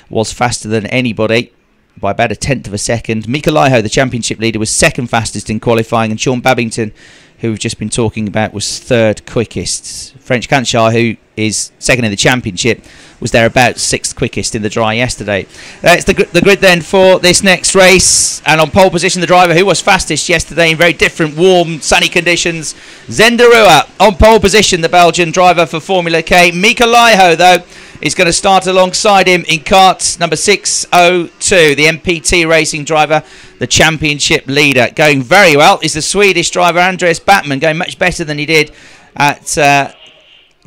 was faster than anybody by about a tenth of a second. Mika Laiho, the championship leader, was second fastest in qualifying, and Sean Babington, who we've just been talking about, was third quickest. French Canchar, who is second in the championship, was there about sixth quickest in the dry yesterday. That's the grid then for this next race, and on pole position the driver who was fastest yesterday in very different warm sunny conditions, Zenderua on pole position, the Belgian driver for Formula K. Mika Laiho though is going to start alongside him in kart number 602. The MPT racing driver, the championship leader, going very well is the Swedish driver Andreas Backman, going much better than he did at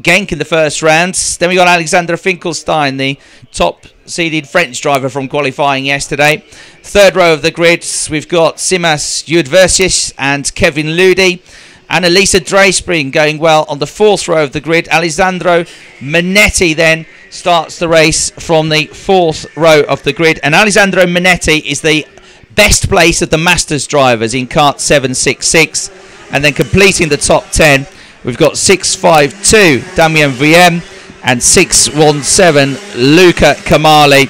Genk in the first round. Then we got Alexander Finkelstein, the top seeded French driver from qualifying yesterday. Third row of the grid, we've got Simas Judversius and Kevin Ludi. Annalisa Dreyspring going well on the fourth row of the grid. Alessandro Manetti then starts the race from the fourth row of the grid. And Alessandro Manetti is the best place of the Masters drivers in kart 766. And then completing the top 10, we've got 652 Damien Wiem and 617 Luca Kamali.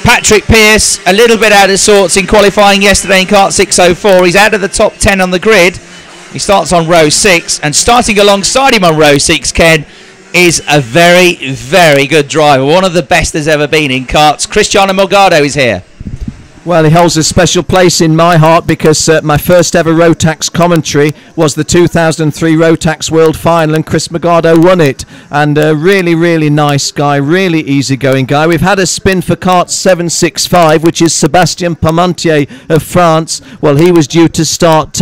Patrick Pearce, a little bit out of sorts in qualifying yesterday in kart 604. He's out of the top 10 on the grid. He starts on row 6, and starting alongside him on row 6, Ken, is a very, very good driver. One of the best there's ever been in karts. Cristiano Morgado is here. Well, he holds a special place in my heart because my first ever Rotax commentary was the 2003 Rotax World Final, and Chris Morgado won it. And a really, really nice guy, really easygoing guy. We've had a spin for kart 765, which is Sébastien Parmentier of France. Well, he was due to start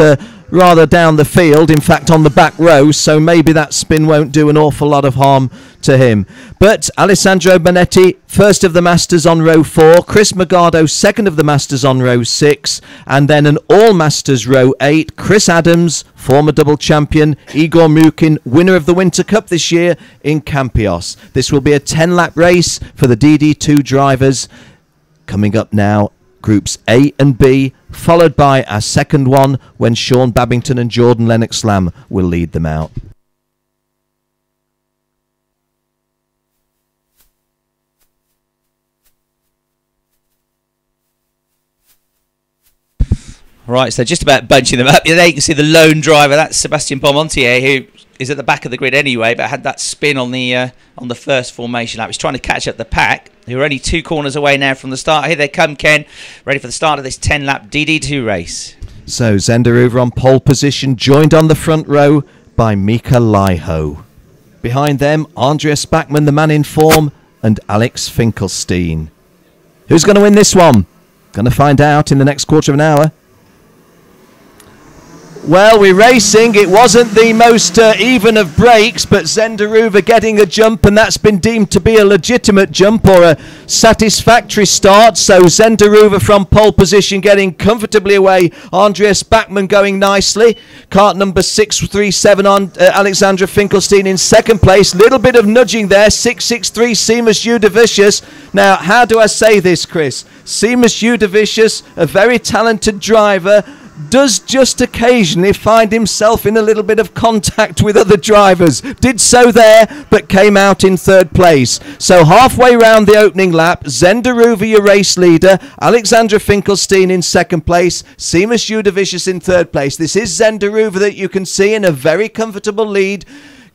rather down the field, in fact on the back row, so maybe that spin won't do an awful lot of harm to him. But Alessandro Manetti, first of the Masters on row 4, Chris Morgado, second of the Masters on row 6, and then an all-Masters row 8, Chris Adams, former double champion, Igor Mukin, winner of the Winter Cup this year in Campios. This will be a 10-lap race for the DD2 drivers. Coming up now, Groups A and B, followed by our second one when Sean Babington and Jordan Lennox-Lamb will lead them out. Right, so just about bunching them up. There you can see the lone driver, that's Sébastien Parmentier, who is at the back of the grid anyway, but had that spin on the first formation lap. He's trying to catch up the pack, who are only 2 corners away now from the start. Here they come, Ken, ready for the start of this 10-lap DD2 race. So Zenderova on pole position, joined on the front row by Mika Laiho. Behind them, Andreas Backman, the man in form, and Alex Finkelstein. Who's going to win this one? Going to find out in the next quarter of an hour. Well, we're racing. It wasn't the most even of breaks, but Zenderova getting a jump, and that's been deemed to be a legitimate jump or a satisfactory start. So Zenderova from pole position getting comfortably away. Andreas Backman going nicely. Kart number 637 on Alexandra Finkelstein in second place. Little bit of nudging there. 663 Seamus Judavicius. Now, how do I say this, Chris? Seamus Judavicius, a very talented driver, does just occasionally find himself in a little bit of contact with other drivers. Did so there, but came out in third place. So halfway round the opening lap, Zenderova, your race leader, Alexandra Finkelstein in second place, Seamus Judavicius in third place. This is Zenderova that you can see in a very comfortable lead,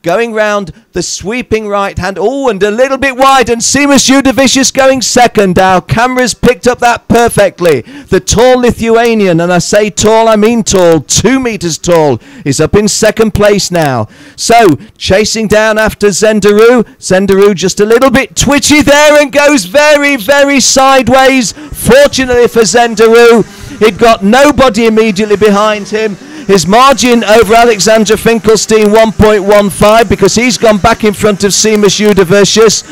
going round the sweeping right hand. Oh, and a little bit wide, and Seamus Judavicius going second. Our cameras picked up that perfectly. The tall Lithuanian, and I say tall, I mean tall, 2 meters tall, is up in second place now. So, chasing down after Zenderoo. Zenderoo just a little bit twitchy there and goes very, very sideways. Fortunately for Zenderoo, he'd got nobody immediately behind him. His margin over Alexandra Finkelstein 1.15 because he's gone back in front of Seamus Judavicius.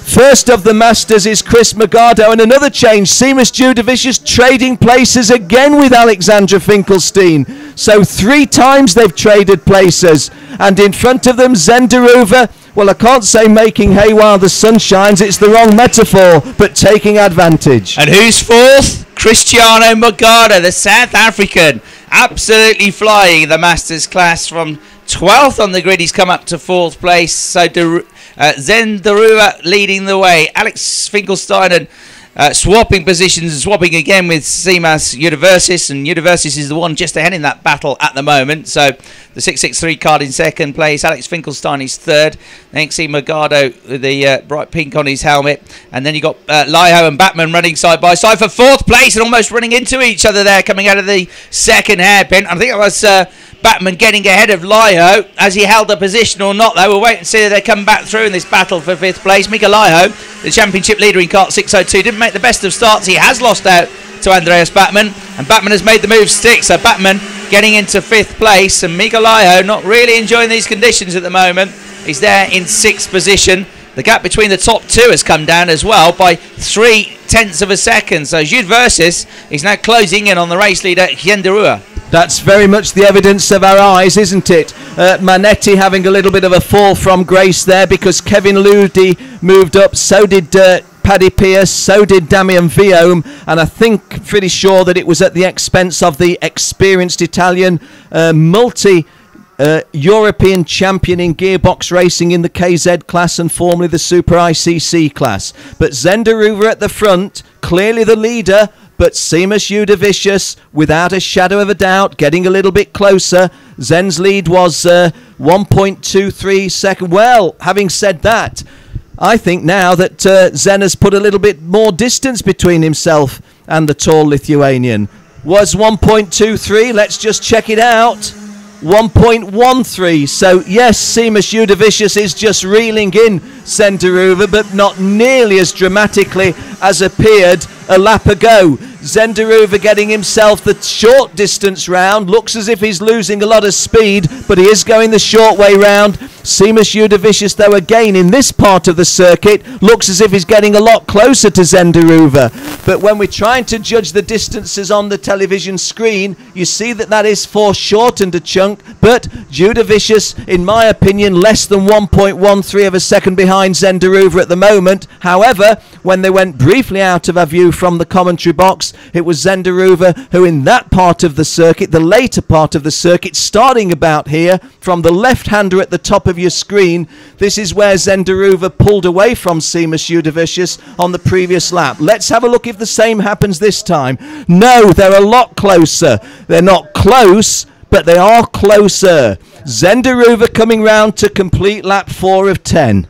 First of the Masters is Chris Morgado, and another change. Seamus Judavicius trading places again with Alexandra Finkelstein. So 3 times they've traded places. And in front of them, Zenderova, well, I can't say making hay while the sun shines. It's the wrong metaphor, but taking advantage. And who's fourth? Cristiano Morgado, the South African. Absolutely flying the Masters class from 12th on the grid. He's come up to 4th place. So Zenderova leading the way. Alex Finkelstein and Swapping positions and swapping again with Simas Universis, and Universis is the one just ahead in that battle at the moment. So the 663 card in second place, Alex Finkelstein is third. Then see Magado with the bright pink on his helmet, and then you got Laiho and Batman running side by side for fourth place and almost running into each other there coming out of the second hairpin. I think it was Batman getting ahead of Laiho. As he held the position or not, though, we'll wait and see if they come back through in this battle for fifth place. Mika Laiho, the championship leader in kart 602, didn't make the best of starts. He has lost out to Andreas Batman, and Batman has made the move stick. So Batman getting into fifth place, and Mika Laiho not really enjoying these conditions at the moment. He's there in sixth position. The gap between the top two has come down as well by 0.3 of a second. So Jude Versus is now closing in on the race leader, Yenderua. That's very much the evidence of our eyes, isn't it? Manetti having a little bit of a fall from grace there because Kevin Ludi moved up, so did Paddy Pierce, so did Damian Viome, and I think pretty sure that it was at the expense of the experienced Italian European champion in gearbox racing in the KZ class and formerly the Super ICC class. But Zenderuva at the front, clearly the leader, but Seamus Udavicius, without a shadow of a doubt, getting a little bit closer. Zen's lead was 1.23 seconds. Well, having said that, I think now that Zen has put a little bit more distance between himself and the tall Lithuanian. Was 1.23, let's just check it out. 1.13. So yes, Seamus Udavicius is just reeling in Zenderuva, but not nearly as dramatically as appeared a lap ago. Zenderuva getting himself the short distance round. Looks as if he's losing a lot of speed, but he is going the short way round. Seamus Udavicius, though, again in this part of the circuit, looks as if he's getting a lot closer to Zenderuva. But when we're trying to judge the distances on the television screen, you see that that is foreshortened a chunk. But Udavicius, in my opinion, less than 1.13 of a second behind Zenderuva at the moment. However, when they went briefly out of our view from the commentary box, it was Zenderuva who in that part of the circuit, the later part of the circuit, starting about here from the left-hander at the top of your screen, this is where Zenderuva pulled away from Seamus Udavicius on the previous lap. Let's have a look if the same happens this time. No, they're a lot closer. They're not close, but they are closer. Zenderuva coming round to complete lap 4 of 10.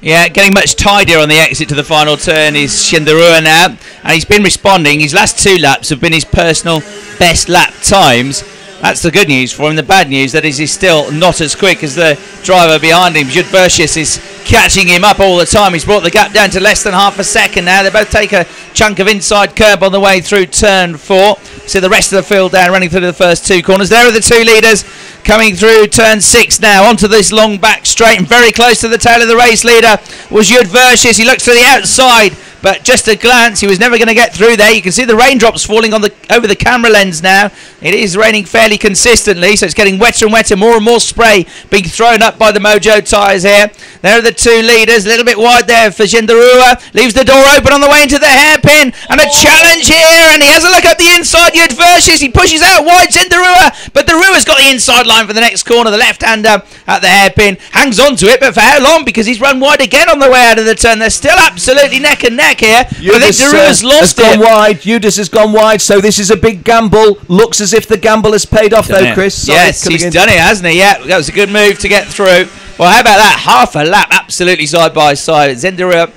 Yeah, getting much tidier on the exit to the final turn is Shenderua now, and he's been responding. His last 2 laps have been his personal best lap times. That's the good news for him. The bad news that is he's still not as quick as the driver behind him. Jude Versus is catching him up all the time. He's brought the gap down to less than half a second now. They both take a chunk of inside curb on the way through turn 4. See the rest of the field down running through the first 2 corners. There are the 2 leaders coming through turn 6 now onto this long back straight, and very close to the tail of the race leader was Jude Versus. He looks to the outside, but just a glance, he was never going to get through there. You can see the raindrops falling on over the camera lens now. It is raining fairly consistently, so it's getting wetter and wetter. More and more spray being thrown up by the Mojo tyres here. There are the 2 leaders, a little bit wide there for Gendarua. Leaves the door open on the way into the hairpin, and a challenge here, and he has a look at the inside. Jude Versus, he pushes out wide Gendarua, but Darua's got the inside line for the next corner. The left-hander at the hairpin hangs on to it, but for how long? Because he's run wide again on the way out of the turn. They're still absolutely neck and neck here. But I think Darua's lost it. Gone wide. Judas has gone wide, so this is a big gamble. Looks as if the gamble has paid off, though, Chris. Sorry, yes, he's done it, hasn't he? Yeah, that was a good move to get through. Well, how about that? Half a lap, absolutely side by side. Zendera,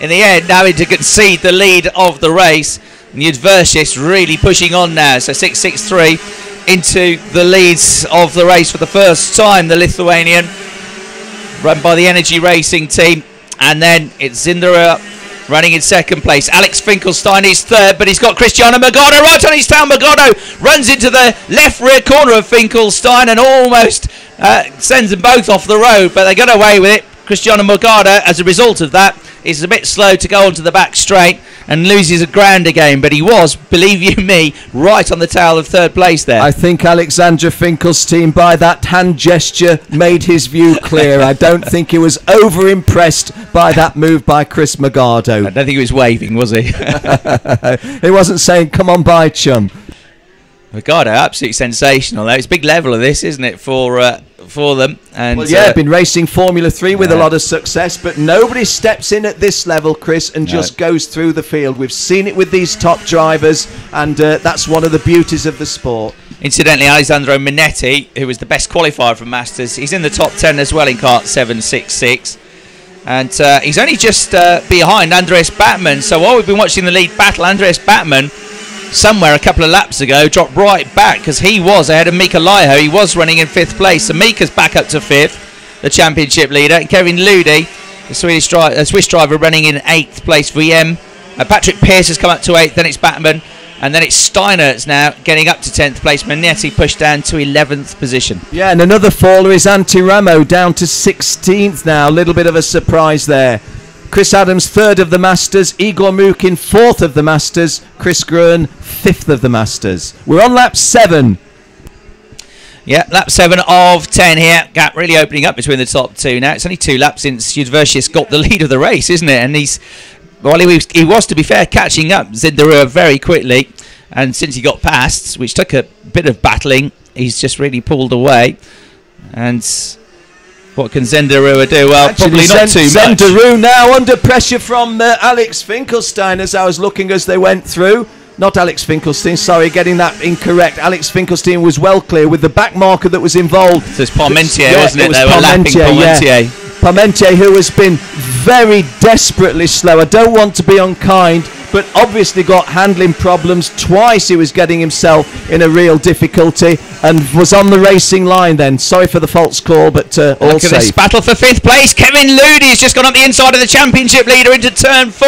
in the end, having to concede the lead of the race. And Versus really pushing on now. So 6.63 into the leads of the race for the first time. The Lithuanian, run by the Energy Racing team. And then it's Zendera running in second place. Alex Finkelstein is third, but he's got Cristiano Magado right on his tail. Magado runs into the left rear corner of Finkelstein and almost sends them both off the road, but they got away with it. Cristiano Magado, as a result of that, is a bit slow to go onto the back straight and loses ground again, but he was, believe you me, right on the tail of third place there. I think Alexandra Finkelstein, by that hand gesture, made his view clear. I don't think he was over-impressed by that move by Chris Magado. I don't think he was waving, was he? He wasn't saying, come on by, chum. Ricardo, absolutely sensational. Though. It's a big level of this, isn't it, for them? And well, yeah, been racing Formula 3 with a lot of success, but nobody steps in at this level, Chris, and just goes through the field. We've seen it with these top drivers, and that's one of the beauties of the sport. Incidentally, Alessandro Minetti, who was the best qualifier from Masters, he's in the top 10 as well in kart 766. And he's only just behind Andreas Batman. So while we've been watching the lead battle, Andreas Batman, somewhere a couple of laps ago, dropped right back because he was ahead of Mika Laiho. He was running in 5th place. So Mika's back up to 5th, the championship leader. And Kevin Ludi, the Swiss driver, running in 8th place. VM. Patrick Pearce has come up to 8th. Then it's Batman. And then it's Steinert's now getting up to 10th place. Minetti pushed down to 11th position. Yeah, and another faller is Antiramo down to 16th now. A little bit of a surprise there. Chris Adams 3rd of the Masters. Igor Mukin 4th of the Masters. Chris Gruen 5th of the Masters. We're on lap 7. Yeah, lap 7 of 10 here. Gap really opening up between the top two now. It's only 2 laps since Judversius got the lead of the race, isn't it? And he was, to be fair, catching up Zenderua very quickly, and since he got past, which took a bit of battling, he's just really pulled away. And what can Zenderua do? Well, actually, probably not too much. Zenderua now under pressure from Alex Finkelstein as I was looking as they went through. Not Alex Finkelstein, sorry, getting that incorrect. Alex Finkelstein was well clear with the back marker that was involved. So it's Parmentier, wasn't it? They were lapping Parmentier. Yeah. Parmentier, who has been very desperately slow. I don't want to be unkind, but obviously got handling problems. Twice he was getting himself in a real difficulty and was on the racing line then. Sorry for the false call, but all Look at this battle for 5th place. Kevin Ludi has just gone up the inside of the championship leader into turn 4.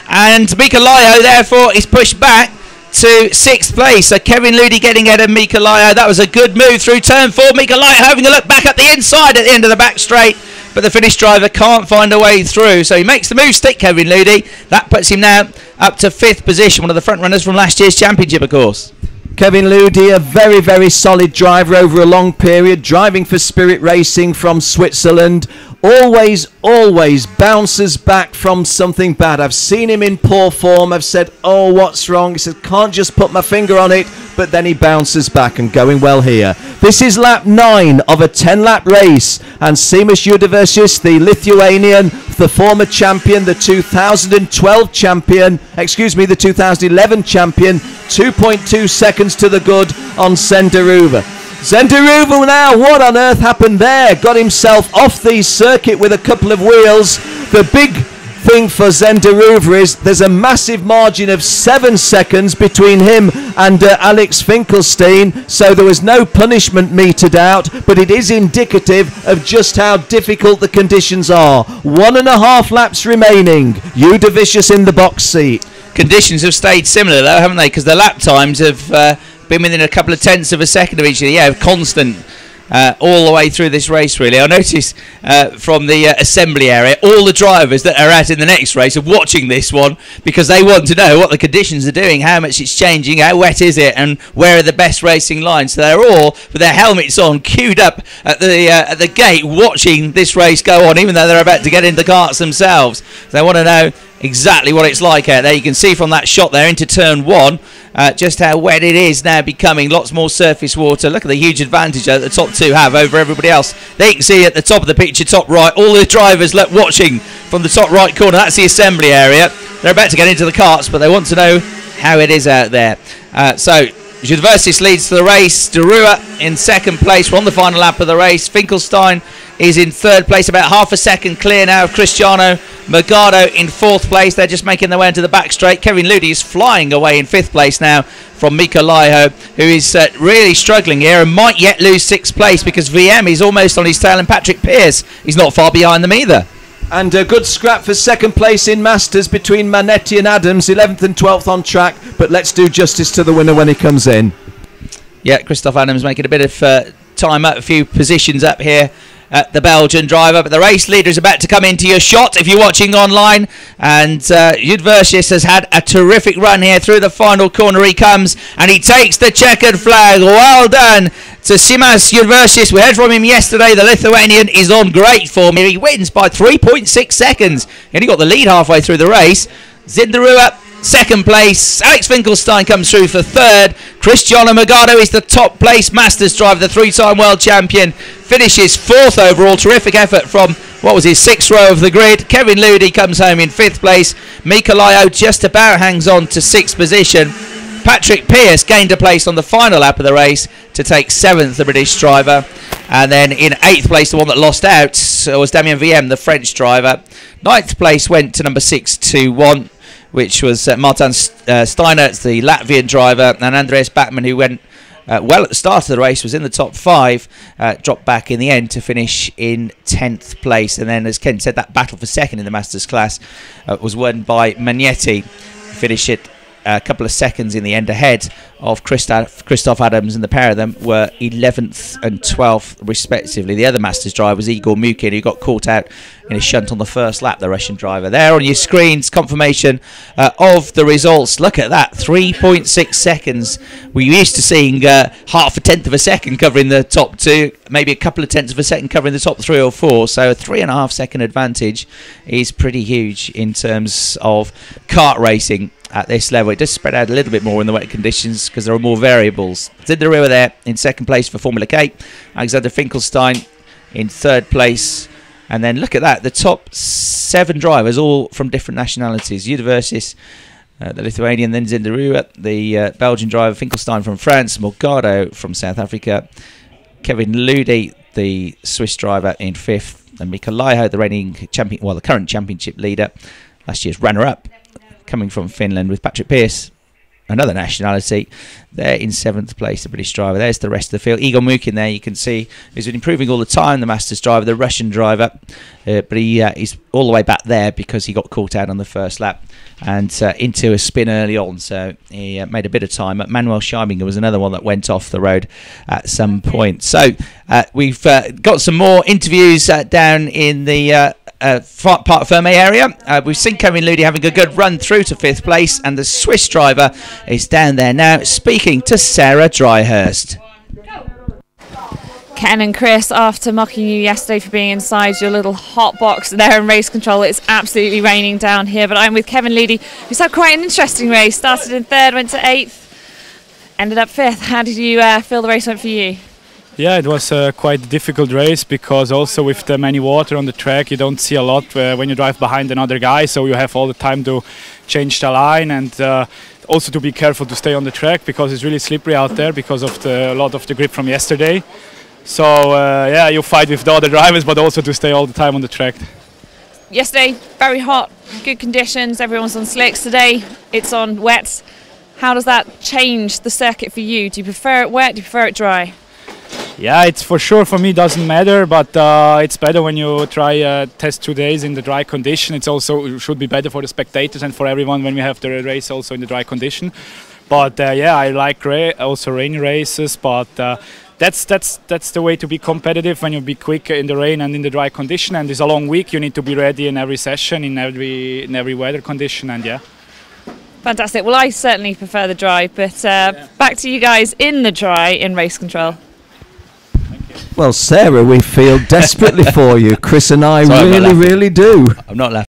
And Mika Laiho, therefore, is pushed back to 6th place. So Kevin Ludi getting ahead of Mika Laiho. That was a good move through turn 4. Mika Laiho having a look back up the inside at the end of the back straight. But the Finnish driver can't find a way through. So he makes the move stick, Kevin Ludi. That puts him now up to 5th position. One of the front runners from last year's championship, of course. Kevin Ludi, a very, very solid driver over a long period. Driving for Spirit Racing from Switzerland. Always bounces back from something bad. I've seen him in poor form. I've said, oh, what's wrong? He said, can't just put my finger on it. But then he bounces back and going well here. This is lap 9 of a 10-lap race. And Seamus Judversius, the Lithuanian, the former champion, the 2012 champion, the 2011 champion, 2.2 seconds to the good on Zenderua. Zenderua now, what on earth happened there? Got himself off the circuit with a couple of wheels. The big thing for Zenderua is there's a massive margin of 7 seconds between him and Alex Finkelstein, so there was no punishment meted out, but it is indicative of just how difficult the conditions are. 1.5 laps remaining. Judversius in the box seat. Conditions have stayed similar though, haven't they? Because the lap times have been within a couple of tenths of a second of each other. Yeah, constant all the way through this race, really. I noticed from the assembly area, all the drivers that are out in the next race are watching this one because they want to know what the conditions are doing, how much it's changing, how wet is it, and where are the best racing lines. So they're all with their helmets on, queued up at the gate, watching this race go on, even though they're about to get into the karts themselves. They want to know exactly what it's like out there. You can see from that shot there into turn 1 just how wet it is now becoming. Lots more surface water. Look at the huge advantage that the top 2 have over everybody else. They can see at the top of the picture, top right, all the drivers watching from the top right corner. That's the assembly area. They're about to get into the karts, but they want to know how it is out there. So Judversius leads to the race. Derua in 2nd place. We're on the final lap of the race. Finkelstein is in 3rd place, about half a second clear now of Cristiano Magado in 4th place. They're just making their way into the back straight. Kevin Ludi is flying away in 5th place now from Mika Laiho, who is really struggling here and might yet lose 6th place because VM is almost on his tail and Patrick Pearce is not far behind them either. And a good scrap for 2nd place in Masters between Manetti and Adams, 11th and 12th on track, but let's do justice to the winner when he comes in. Yeah, Christoph Adams making a bit of time up, a few positions up here. The Belgian driver, but the race leader is about to come into your shot if you're watching online, and Judversius has had a terrific run here through the final corner. He comes and he takes the checkered flag. Well done to Seamus Judversius. We heard from him yesterday. The Lithuanian is on great form here. He wins by 3.6 seconds. He only got the lead halfway through the race. Zenderua 2nd place. Alex Finkelstein comes through for 3rd. Cristiano Morgado is the top place Masters driver, the 3-time world champion. Finishes 4th overall. Terrific effort from, what was his 6th row of the grid. Kevin Ludi comes home in 5th place. Mika Laiho just about hangs on to 6th position. Patrick Pearce gained a place on the final lap of the race to take 7th, the British driver. And then in 8th place, the one that lost out was Damien Wiem, the French driver. 9th place went to number 621, which was Martin Steinertz, the Latvian driver, and Andreas Bachmann, who went well at the start of the race, was in the top 5, dropped back in the end to finish in 10th place. And then, as Ken said, that battle for second in the Masters class was won by Magnetti, finished it a couple of seconds in the end ahead of Christoph Adams, and the pair of them were 11th and 12th respectively. The other Masters driver was Igor Mukin, who got caught out in a shunt on the first lap, the Russian driver. There on your screens, confirmation of the results. Look at that, 3.6 seconds. We're used to seeing half a tenth of a second covering the top 2, maybe a couple of tenths of a second covering the top 3 or 4, so a 3.5 second advantage is pretty huge in terms of kart racing at this level. It does spread out a little bit more in the wet conditions because there are more variables. Zinderua there in 2nd place for Formula K. Alexander Finkelstein in 3rd place. And then look at that, the top 7 drivers, all from different nationalities. Udversis, the Lithuanian, then Zinderua, the Belgian driver, Finkelstein from France, Morgado from South Africa, Kevin Ludi, the Swiss driver, in 5th, and Mika Laiho, the reigning champion, well, the current championship leader, last year's runner-up, coming from Finland, with Patrick Pearce, another nationality, there in 7th place, the British driver. There's the rest of the field. Igor Mukin there, you can see, he's been improving all the time, the Masters driver, the Russian driver, but he's all the way back there because he got caught out on the first lap and into a spin early on, so he made a bit of time. Manuel Scheibinger was another one that went off the road at some point. So we've got some more interviews down in the part of Ferme area. We've seen Kevin Ludi having a good run through to 5th place, and the Swiss driver is down there now speaking to Sarah Dryhurst. Ken and Chris, after mocking you yesterday for being inside your little hot box there in race control, it's absolutely raining down here, but I'm with Kevin Ludi, who's had quite an interesting race. Started in 3rd, went to 8th, ended up 5th. How did you feel the race went for you? Yeah, it was quite a difficult race because also with the many water on the track, you don't see a lot when you drive behind another guy, so you have all the time to change the line and also to be careful to stay on the track because it's really slippery out there because of a lot of the grip from yesterday. So yeah, you fight with the other drivers, but also to stay all the time on the track. Yesterday, very hot, good conditions, everyone's on slicks. Today, it's on wet. How does that change the circuit for you? Do you prefer it wet, do you prefer it dry? Yeah, it's for sure, for me doesn't matter, but it's better when you try test 2 days in the dry condition. It should be better for the spectators and for everyone when we have the race also in the dry condition. But yeah, I like also rainy races, but that's the way to be competitive, when you be quick in the rain and in the dry condition. And it's a long week, you need to be ready in every session, in every weather condition, and yeah. Fantastic. Well, I certainly prefer the dry, but back to you guys in the dry in race control. Well, Sarah, we feel desperately for you. Chris and I really do. I'm not laughing.